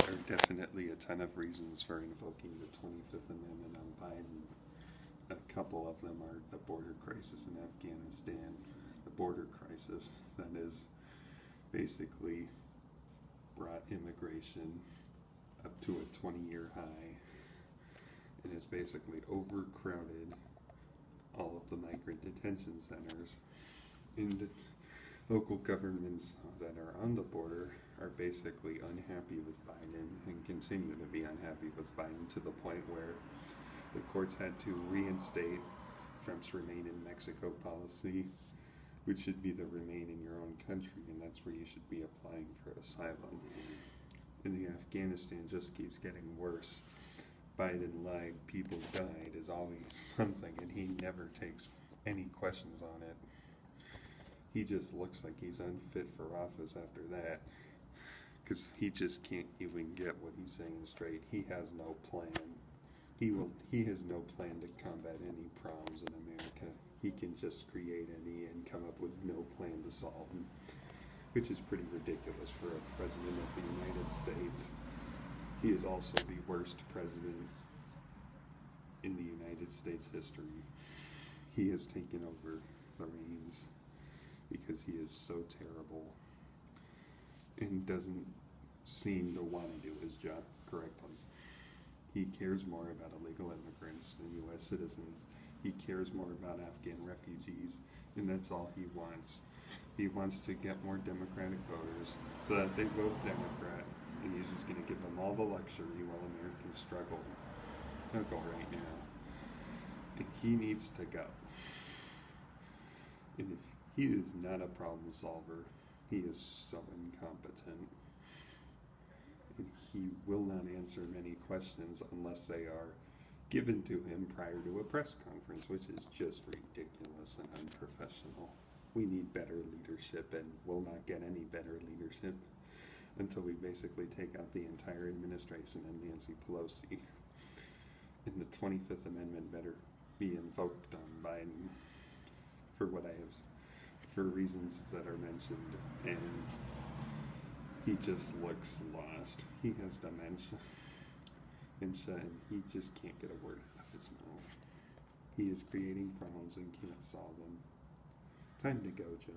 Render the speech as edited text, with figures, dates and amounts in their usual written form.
are definitely a ton of reasons for invoking the 25th Amendment on Biden. A couple of them are the border crisis in Afghanistan, the border crisis that has basically brought immigration up to a 20-year high and has basically overcrowded all of the migrant detention centers. And the local governments that are on the border are basically unhappy with Biden and continue to be unhappy with Biden to the point where the courts had to reinstate Trump's Remain in Mexico policy, which should be the remain in your own country, and that's where you should be applying for asylum. And Afghanistan just keeps getting worse. Biden lied, people died is always something, and he never takes any questions on it. He just looks like he's unfit for office after that, because he just can't even get what he's saying straight. He has no plan. He has no plan to combat any problems in America. He can just create any and come up with no plan to solve them, which is pretty ridiculous for a president of the United States. He is also the worst president in the United States history. He has taken over the reins because he is so terrible and doesn't seem to want to do his job correctly. He cares more about illegal immigrants than U.S. citizens. He cares more about Afghan refugees, and that's all he wants. He wants to get more Democratic voters so that they vote Democrat, and he's just going to give them all the luxury while Americans struggle. They'll go right now. And he needs to go. And if he is not a problem solver, he is so incompetent. And he will not answer many questions unless they are given to him prior to a press conference, which is just ridiculous and unprofessional. We need better leadership, and we'll not get any better leadership until we basically take out the entire administration and Nancy Pelosi. And the 25th Amendment better be invoked on Biden for for reasons that are mentioned, and he just looks lost. He has dementia, and he just can't get a word out of his mouth. He is creating problems and can't solve them. Time to go, Joe.